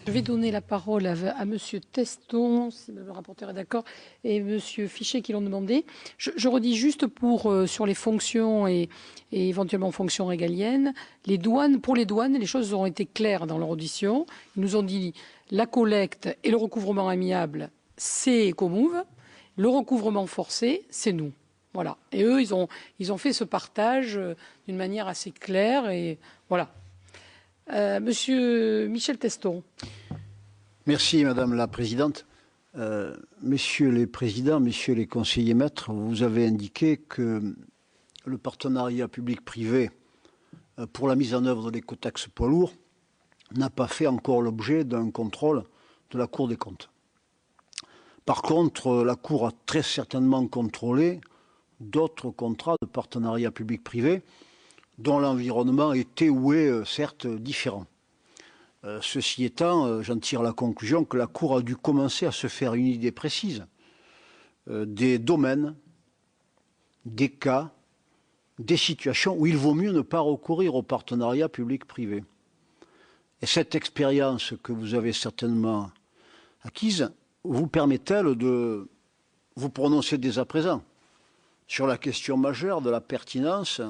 Je vais donner la parole à Monsieur Teston, si le rapporteur est d'accord, et Monsieur Fichet qui l'ont demandé. Je redis juste sur les fonctions et éventuellement fonctions régaliennes, pour les douanes, les choses ont été claires dans leur audition. Ils nous ont dit la collecte et le recouvrement amiable, c'est Ecomove. Le recouvrement forcé, c'est nous. Voilà. Et eux, ils ont fait ce partage d'une manière assez claire et voilà. Monsieur Michel Teston. Merci Madame la Présidente. Messieurs les présidents, messieurs les conseillers maîtres, vous avez indiqué que le partenariat public-privé pour la mise en œuvre de l'écotaxe poids lourds n'a pas fait encore l'objet d'un contrôle de la Cour des comptes. Par contre, la Cour a très certainement contrôlé d'autres contrats de partenariat public-privé dont l'environnement était ou est certes différent. Ceci étant, j'en tire la conclusion que la Cour a dû commencer à se faire une idée précise des domaines, des cas, des situations où il vaut mieux ne pas recourir au partenariat public-privé. Et cette expérience que vous avez certainement acquise vous permet-elle de vous prononcer dès à présent sur la question majeure de la pertinence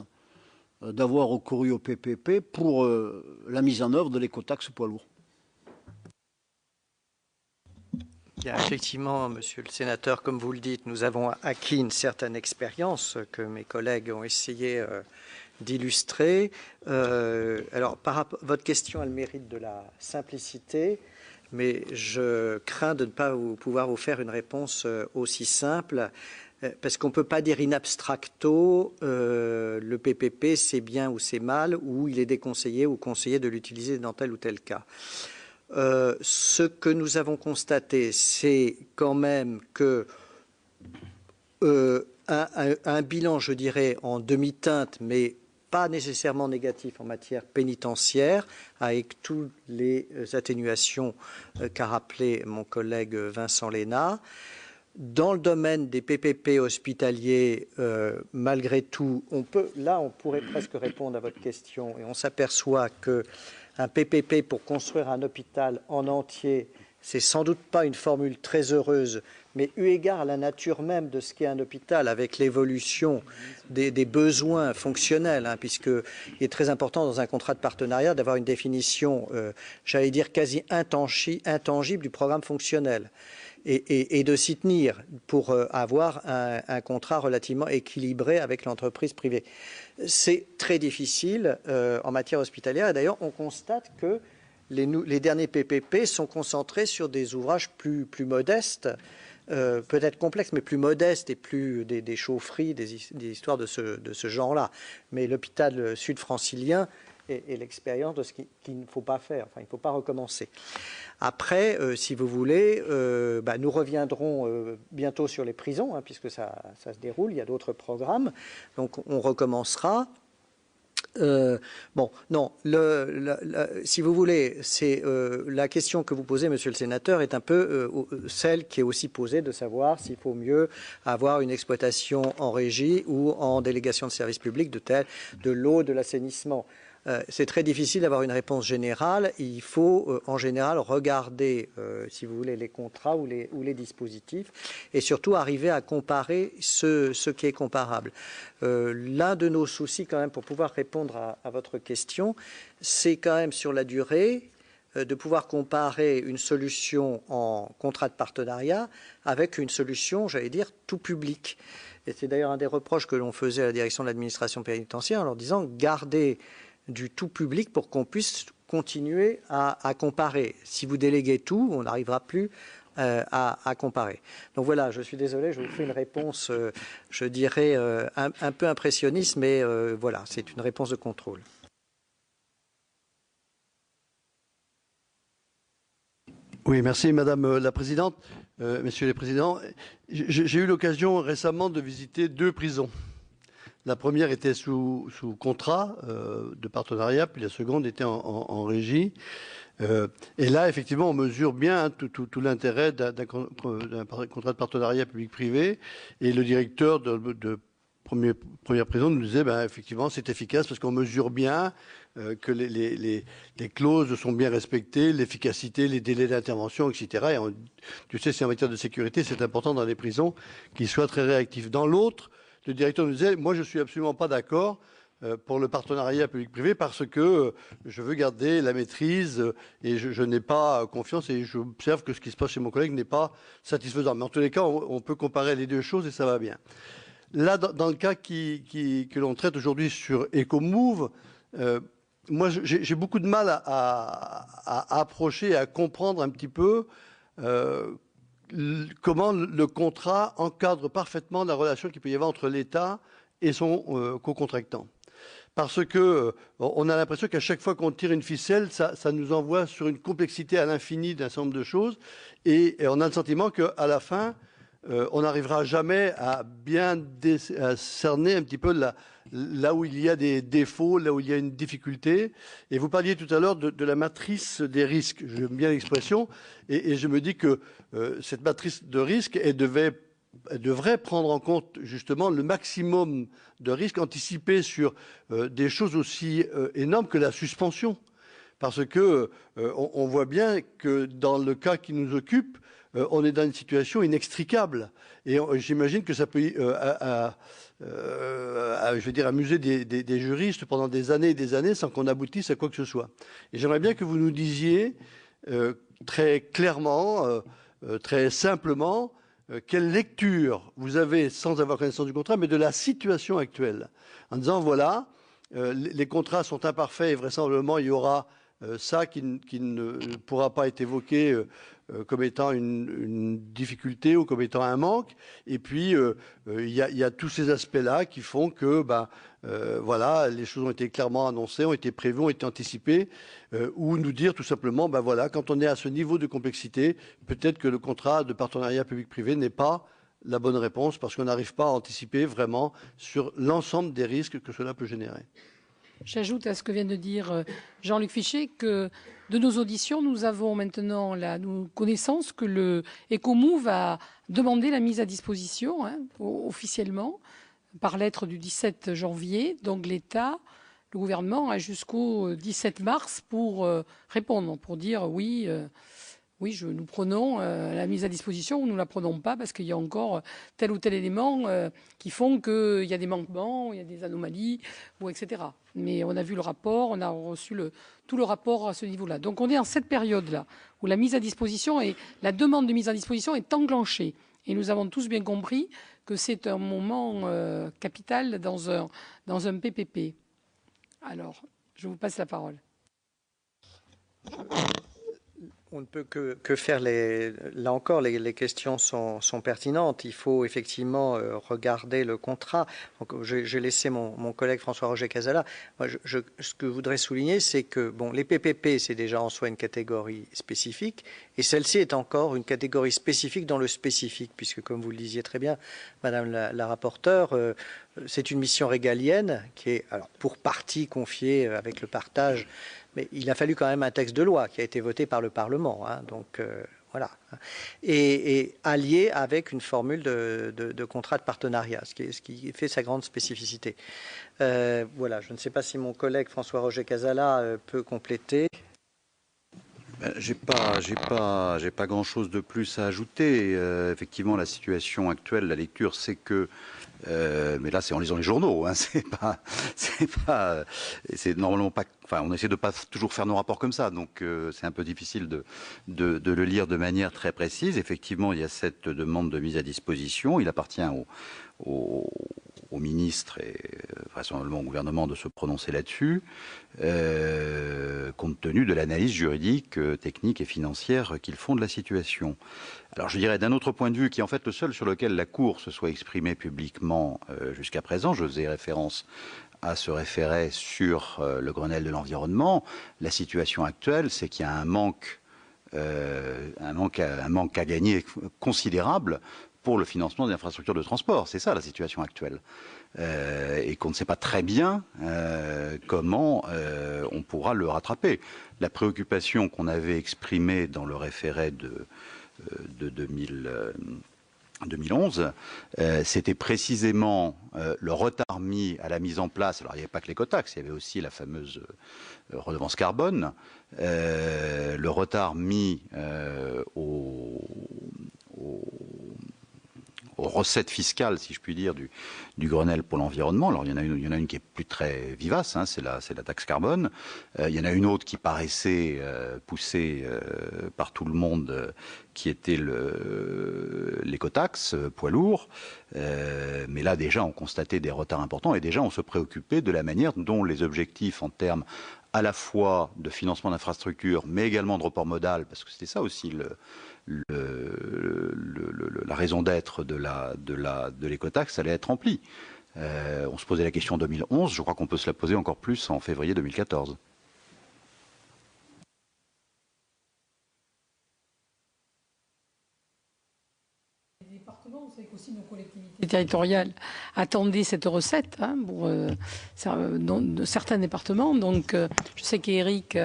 d'avoir recouru au PPP pour la mise en œuvre de l'écotaxe poids lourds? Bien, effectivement, monsieur le sénateur, comme vous le dites, nous avons acquis une certaine expérience que mes collègues ont essayé d'illustrer. Alors, votre question a le mérite de la simplicité, mais je crains de ne pas pouvoir vous faire une réponse aussi simple, parce qu'on ne peut pas dire in abstracto le PPP c'est bien ou c'est mal, ou il est déconseillé ou conseillé de l'utiliser dans tel ou tel cas. Ce que nous avons constaté, c'est quand même que un bilan, je dirais, en demi-teinte, mais pas nécessairement négatif en matière pénitentiaire, avec toutes les atténuations qu'a rappelé mon collègue Vincent Lénat. Dans le domaine des PPP hospitaliers, malgré tout, on pourrait presque répondre à votre question, et on s'aperçoit qu'un PPP pour construire un hôpital en entier, c'est sans doute pas une formule très heureuse, mais eu égard à la nature même de ce qu'est un hôpital, avec l'évolution des besoins fonctionnels, puisqu'il est très important dans un contrat de partenariat d'avoir une définition, j'allais dire, quasi intangible du programme fonctionnel. Et de s'y tenir pour avoir un contrat relativement équilibré avec l'entreprise privée. C'est très difficile en matière hospitalière. Et d'ailleurs, on constate que les derniers PPP sont concentrés sur des ouvrages plus modestes, peut-être complexes, mais plus modestes et plus des chaufferies, des histoires de ce genre-là. Mais l'hôpital sud-francilien est l'expérience de ce qu'il ne faut pas faire. Enfin, il ne faut pas recommencer. Après, si vous voulez, nous reviendrons bientôt sur les prisons, puisque ça se déroule, il y a d'autres programmes, donc on recommencera. Si vous voulez, c'est la question que vous posez, monsieur le sénateur, est un peu celle qui est aussi posée de savoir s'il faut mieux avoir une exploitation en régie ou en délégation de service public de l'eau, de l'assainissement. C'est très difficile d'avoir une réponse générale. Il faut en général regarder, si vous voulez, les contrats ou les dispositifs et surtout arriver à comparer ce qui est comparable. L'un de nos soucis quand même pour pouvoir répondre à votre question, c'est quand même sur la durée de pouvoir comparer une solution en contrat de partenariat avec une solution, j'allais dire, tout public. Et c'est d'ailleurs un des reproches que l'on faisait à la direction de l'administration pénitentiaire en leur disant « gardez du tout public pour qu'on puisse continuer à comparer. Si vous déléguez tout, on n'arrivera plus à comparer. » Donc voilà, je suis désolé, je vous fais une réponse, je dirais, un peu impressionniste, mais voilà, c'est une réponse de contrôle. Oui, merci Madame la Présidente. Messieurs les Présidents, j'ai eu l'occasion récemment de visiter 2 prisons. La première était sous contrat de partenariat, puis la seconde était en régie. Et là, effectivement, on mesure bien tout l'intérêt d'un contrat de partenariat public-privé. Et le directeur de première prison nous disait, effectivement, c'est efficace parce qu'on mesure bien que les clauses sont bien respectées, l'efficacité, les délais d'intervention, etc. Et tu sais, c'est en matière de sécurité, c'est important dans les prisons qu'ils soient très réactifs. Dans l'autre, le directeur nous disait, moi, je suis absolument pas d'accord pour le partenariat public-privé parce que je veux garder la maîtrise et je n'ai pas confiance et j'observe que ce qui se passe chez mon collègue n'est pas satisfaisant. Mais en tous les cas, on peut comparer les deux choses et ça va bien. Là, dans le cas que l'on traite aujourd'hui sur EcoMove, moi, j'ai beaucoup de mal à approcher, à comprendre un petit peu comment le contrat encadre parfaitement la relation qu'il peut y avoir entre l'État et son co-contractant. Parce que on a l'impression qu'à chaque fois qu'on tire une ficelle, ça nous envoie sur une complexité à l'infini d'un certain nombre de choses, et on a le sentiment qu'à la fin, on n'arrivera jamais à bien cerner un petit peu là où il y a des défauts, là où il y a une difficulté. Et vous parliez tout à l'heure de la matrice des risques. J'aime bien l'expression, et je me dis que cette matrice de risques, elle devrait prendre en compte justement le maximum de risques anticipés sur des choses aussi énormes que la suspension. Parce que on voit bien que dans le cas qui nous occupe, on est dans une situation inextricable. Et j'imagine que ça peut, je veux dire, amuser des juristes pendant des années et des années sans qu'on aboutisse à quoi que ce soit. Et j'aimerais bien que vous nous disiez très clairement, très simplement, quelle lecture vous avez, sans avoir connaissance du contrat, mais de la situation actuelle, en disant, voilà, les contrats sont imparfaits et vraisemblablement il y aura ça qui ne pourra pas être évoqué comme étant une difficulté ou comme étant un manque. Et puis, il y a tous ces aspects-là qui font que, voilà, les choses ont été clairement annoncées, ont été prévues, ont été anticipées, ou nous dire tout simplement, voilà, quand on est à ce niveau de complexité, peut-être que le contrat de partenariat public-privé n'est pas la bonne réponse parce qu'on n'arrive pas à anticiper vraiment sur l'ensemble des risques que cela peut générer. J'ajoute à ce que vient de dire Jean-Luc Fichet que de nos auditions, nous avons maintenant la connaissance que le EcoMove a demandé la mise à disposition officiellement par lettre du 17 janvier. Donc l'État, le gouvernement a jusqu'au 17 mars pour répondre, pour dire oui, nous prenons la mise à disposition ou nous ne la prenons pas parce qu'il y a encore tel ou tel élément qui font qu'il y a des manquements, il y a des anomalies, etc. Mais on a vu le rapport, on a reçu tout le rapport à ce niveau-là. Donc on est en cette période-là où la mise à disposition et la demande de mise à disposition est enclenchée. Et nous avons tous bien compris que c'est un moment capital dans un PPP. Alors, je vous passe la parole. On ne peut que faire là encore, les questions sont pertinentes. Il faut effectivement regarder le contrat. J'ai laissé mon collègue François-Roger Casala. Moi, ce que je voudrais souligner, c'est que les PPP, c'est déjà en soi une catégorie spécifique, et celle-ci est encore une catégorie spécifique dans le spécifique, puisque comme vous le disiez très bien, Madame la rapporteure, c'est une mission régalienne qui est alors pour partie confiée avec le partage. Mais il a fallu quand même un texte de loi qui a été voté par le Parlement. Donc voilà. Et allié avec une formule de contrat de partenariat, ce qui fait sa grande spécificité. Voilà, je ne sais pas si mon collègue François-Roger Casala peut compléter. J'ai pas grand-chose de plus à ajouter. Effectivement, la situation actuelle, la lecture, c'est que mais là, c'est en lisant les journaux. C'est normalement pas. Enfin, on essaie de pas toujours faire nos rapports comme ça, donc c'est un peu difficile de le lire de manière très précise. Effectivement, il y a cette demande de mise à disposition. Il appartient au ministre et vraisemblablement au gouvernement de se prononcer là-dessus, compte tenu de l'analyse juridique, technique et financière qu'ils font de la situation. Alors je dirais d'un autre point de vue, qui est en fait le seul sur lequel la Cour se soit exprimée publiquement jusqu'à présent, je faisais référence à ce référé sur le Grenelle de l'environnement. La situation actuelle, c'est qu'il y a un manque à gagner considérable pour le financement des infrastructures de transport. C'est ça la situation actuelle. Et qu'on ne sait pas très bien comment on pourra le rattraper. La préoccupation qu'on avait exprimée dans le référé de 2011, c'était précisément le retard mis à la mise en place. Alors, il n'y avait pas que l'écotaxe, il y avait aussi la fameuse redevance carbone. Le retard mis aux recettes fiscales, si je puis dire, du Grenelle pour l'environnement. Alors, il y en a une qui est plus très vivace, hein, c'est la taxe carbone. Il y en a une autre qui paraissait poussée par tout le monde, qui était l'écotaxe, poids lourd. Mais là, déjà, on constatait des retards importants et déjà, on se préoccupait de la manière dont les objectifs en termes à la fois de financement d'infrastructures, mais également de report modal, parce que c'était ça aussi la raison d'être de l'écotaxe, allait être remplie. On se posait la question en 2011, je crois qu'on peut se la poser encore plus en février 2014. Les départements, vous savez qu'aussi nos collectivités territoriales attendaient cette recette pour certains départements. Donc, je sais qu'Éric,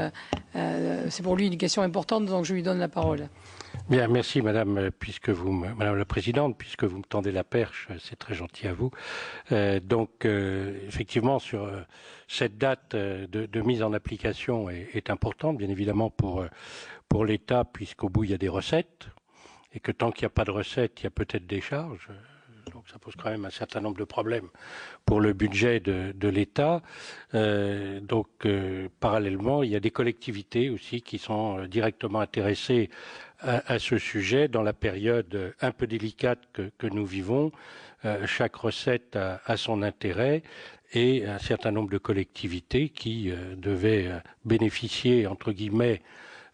c'est pour lui une question importante, donc je lui donne la parole. Bien, merci Madame Madame la Présidente, puisque vous me tendez la perche, c'est très gentil à vous. Effectivement, sur cette date de mise en application est importante, bien évidemment pour l'État, puisqu'au bout il y a des recettes, et que tant qu'il n'y a pas de recettes, il y a peut-être des charges. Donc ça pose quand même un certain nombre de problèmes pour le budget de l'État. Parallèlement, il y a des collectivités aussi qui sont directement intéressées à ce sujet dans la période un peu délicate que nous vivons. Chaque recette a son intérêt et un certain nombre de collectivités qui devaient bénéficier, entre guillemets,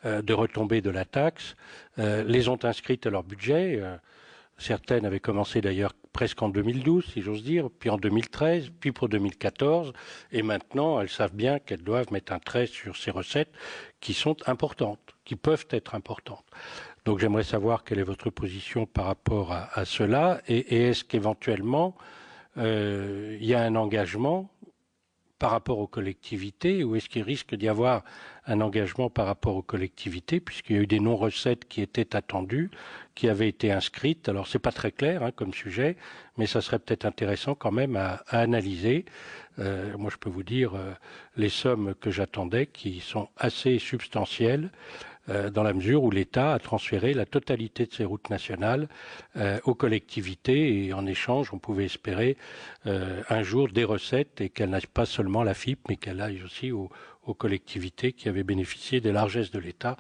de retombées de la taxe, les ont inscrites à leur budget. Certaines avaient commencé d'ailleurs presque en 2012, si j'ose dire, puis en 2013, puis pour 2014, et maintenant elles savent bien qu'elles doivent mettre un trait sur ces recettes qui sont importantes, qui peuvent être importantes. Donc j'aimerais savoir quelle est votre position par rapport à cela, et est-ce qu'éventuellement il y a un engagement par rapport aux collectivités, ou est-ce qu'il risque d'y avoir un engagement par rapport aux collectivités, puisqu'il y a eu des non-recettes qui étaient attendues, qui avaient été inscrites. Alors c'est pas très clair comme sujet, mais ça serait peut-être intéressant quand même à analyser. Moi je peux vous dire les sommes que j'attendais, qui sont assez substantielles, dans la mesure où l'État a transféré la totalité de ses routes nationales aux collectivités, et en échange, on pouvait espérer un jour des recettes, et qu'elles n'aillent pas seulement à la FIP, mais qu'elles aillent aussi aux collectivités qui avaient bénéficié des largesses de l'État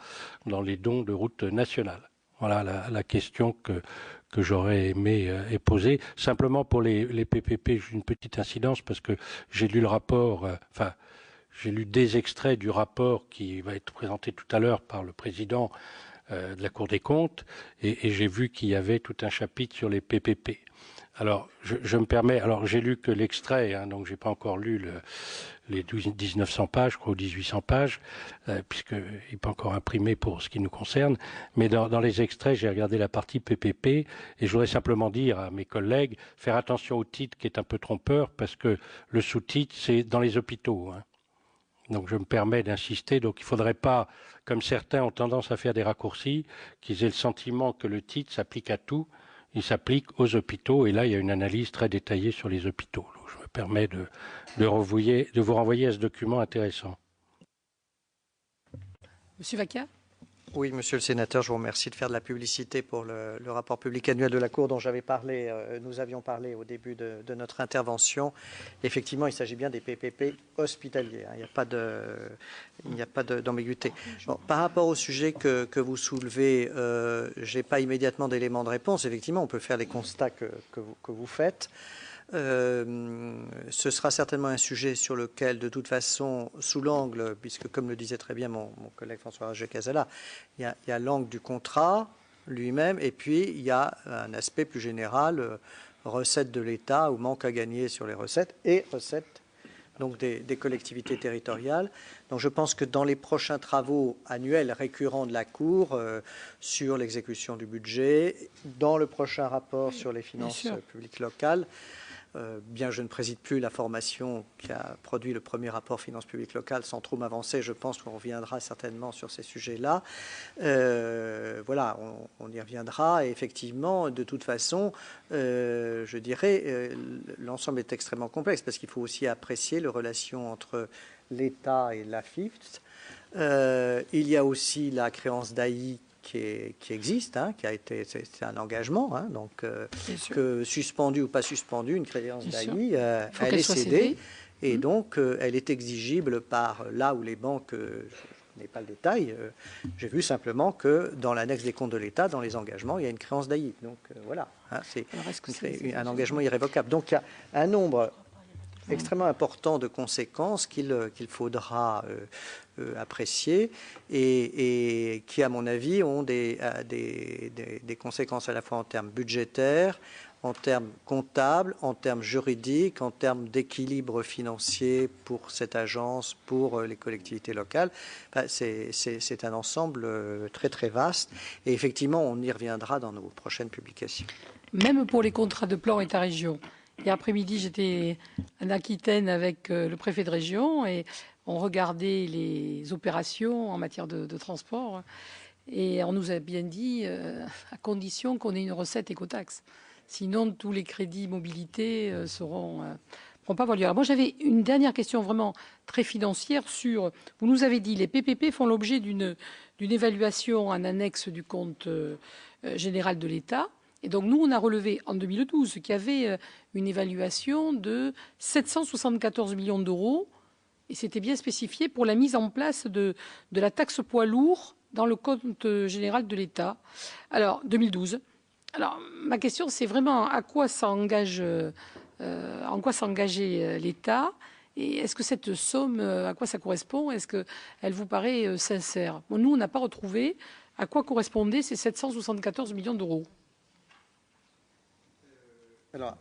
dans les dons de routes nationales. Voilà la question que j'aurais aimé poser. Simplement pour les PPP, j'ai une petite incidence, parce que j'ai lu le rapport, j'ai lu des extraits du rapport qui va être présenté tout à l'heure par le président de la Cour des comptes, et j'ai vu qu'il y avait tout un chapitre sur les PPP. Alors, je me permets, alors j'ai lu que l'extrait, donc j'ai pas encore lu les 1900 pages, je crois, ou 1800 pages, puisqu'il n'est pas encore imprimé pour ce qui nous concerne, mais dans les extraits, j'ai regardé la partie PPP, et je voudrais simplement dire à mes collègues, faire attention au titre qui est un peu trompeur, parce que le sous-titre, c'est dans les hôpitaux, Donc je me permets d'insister, donc il ne faudrait pas, comme certains ont tendance à faire des raccourcis, qu'ils aient le sentiment que le titre s'applique à tout, il s'applique aux hôpitaux, et là il y a une analyse très détaillée sur les hôpitaux. Donc, je me permets de vous renvoyer à ce document intéressant. Monsieur Vacca ? Oui, monsieur le sénateur, je vous remercie de faire de la publicité pour le rapport public annuel de la Cour dont j'avais parlé, nous avions parlé au début de notre intervention. Effectivement, il s'agit bien des PPP hospitaliers. Il n'y a pas d'ambiguïté. Bon, par rapport au sujet que vous soulevez, je n'ai pas immédiatement d'éléments de réponse. Effectivement, on peut faire les constats que vous faites. Ce sera certainement un sujet sur lequel, de toute façon, sous l'angle, puisque comme le disait très bien mon collègue François Roger-Casala, il y a l'angle du contrat lui-même, et puis il y a un aspect plus général, recettes de l'État ou manque à gagner sur les recettes, et recettes donc des collectivités territoriales. Donc je pense que dans les prochains travaux annuels récurrents de la Cour sur l'exécution du budget, dans le prochain rapport sur les finances publiques locales, bien je ne préside plus la formation qui a produit le premier rapport finances publiques locales, sans trop m'avancer, je pense qu'on reviendra certainement sur ces sujets-là. Voilà, on y reviendra. Et effectivement, de toute façon, je dirais, l'ensemble est extrêmement complexe parce qu'il faut aussi apprécier les relations entre l'État et l'AFIFT. Il y a aussi la créance d'AI qui existe, hein, qui a été, c'est un engagement, hein, donc que suspendu ou pas suspendu, une créance d'AI, elle est cédée, et donc elle est exigible par là où les banques, je n'ai pas le détail, j'ai vu simplement que dans l'annexe des comptes de l'État, dans les engagements, il y a une créance d'AI, donc voilà, hein, c'est un engagement irrévocable. Donc il y a un nombre extrêmement important de conséquences qu'il faudra apprécier et qui, à mon avis, ont des conséquences à la fois en termes budgétaires, en termes comptables, en termes juridiques, en termes d'équilibre financier pour cette agence, pour les collectivités locales. Enfin, c'est un ensemble très très vaste et effectivement, on y reviendra dans nos prochaines publications. Même pour les contrats de plan État-région. Hier après-midi, j'étais en Aquitaine avec le préfet de région et on regardait les opérations en matière de transport. Et on nous a bien dit, à condition qu'on ait une recette écotaxe. Sinon, tous les crédits mobilité ne pourront pas avoir lieu. Alors moi, j'avais une dernière question vraiment très financière sur... Vous nous avez dit, les PPP font l'objet d'une évaluation en annexe du compte général de l'État. Et donc, nous, on a relevé en 2012 qu'il y avait une évaluation de 774 millions d'euros. Et c'était bien spécifié pour la mise en place de la taxe poids lourd dans le compte général de l'État. Alors, 2012. Alors, ma question, c'est vraiment à quoi s'engageait l'État et est-ce que cette somme, à quoi ça correspond? Est-ce qu'elle vous paraît sincère? Bon, nous, on n'a pas retrouvé à quoi correspondaient ces 774 millions d'euros. Alors,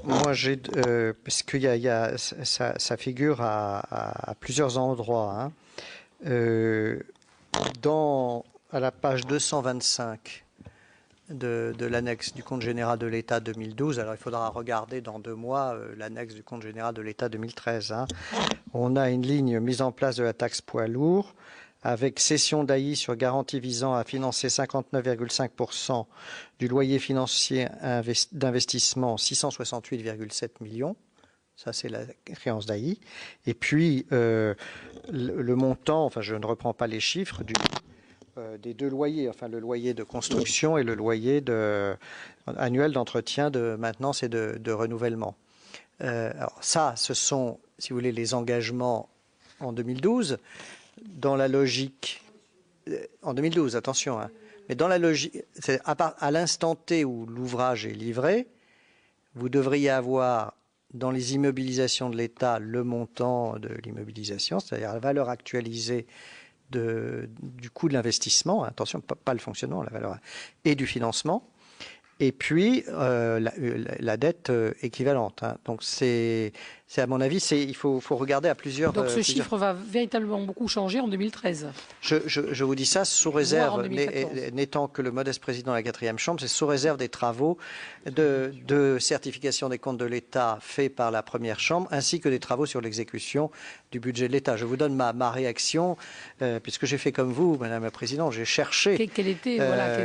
moi, parce qu'il ça figure à plusieurs endroits. Hein. À la page 225 de l'annexe du compte général de l'État 2012, alors il faudra regarder dans 2 mois l'annexe du compte général de l'État 2013. Hein. On a une ligne mise en place de la taxe poids lourd, avec cession d'AI sur garantie visant à financer 59,5% du loyer financier d'investissement, 668,7 millions. Ça, c'est la créance d'AI. Et puis, le montant, enfin, je ne reprends pas les chiffres, des 2 loyers, enfin, le loyer de construction et le loyer annuel d'entretien, de maintenance et de renouvellement. Alors ça, ce sont, si vous voulez, les engagements en 2012. Dans la logique, en 2012, attention, hein, mais dans la logique, à l'instant T où l'ouvrage est livré, vous devriez avoir dans les immobilisations de l'État le montant de l'immobilisation, c'est-à-dire la valeur actualisée du coût de l'investissement, attention, pas le fonctionnement, la valeur, et du financement, et puis la dette équivalente. Hein. Donc c'est à mon avis, il faut regarder à plusieurs... Donc ce chiffre va véritablement beaucoup changer en 2013. Je vous dis ça sous réserve, n'étant que le modeste président de la 4e Chambre, c'est sous réserve des travaux de certification des comptes de l'État faits par la 1re Chambre, ainsi que des travaux sur l'exécution du budget de l'État. Je vous donne ma réaction, puisque j'ai fait comme vous, Madame la Présidente, j'ai cherché quel était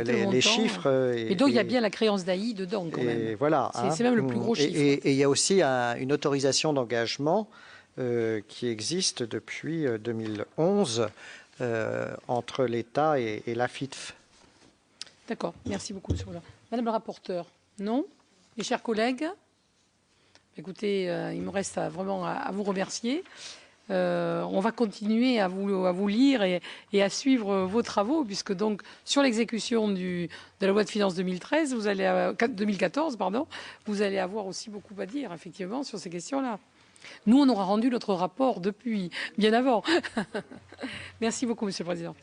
les chiffres. Et donc il y a bien la créance d'AI dedans, quand même. Voilà, c'est même le plus gros chiffre. Et il y a aussi une autorisation d'engagement qui existe depuis 2011 entre l'État et l'AFITF. D'accord, merci beaucoup, M. Roulin. Madame la rapporteure, non? Mes chers collègues, écoutez, il me reste vraiment à vous remercier. On va continuer à vous lire et à suivre vos travaux, puisque donc sur l'exécution de la loi de finances 2014, vous allez avoir aussi beaucoup à dire, effectivement, sur ces questions-là. Nous, on aura rendu notre rapport depuis bien avant. Merci beaucoup, Monsieur le Président.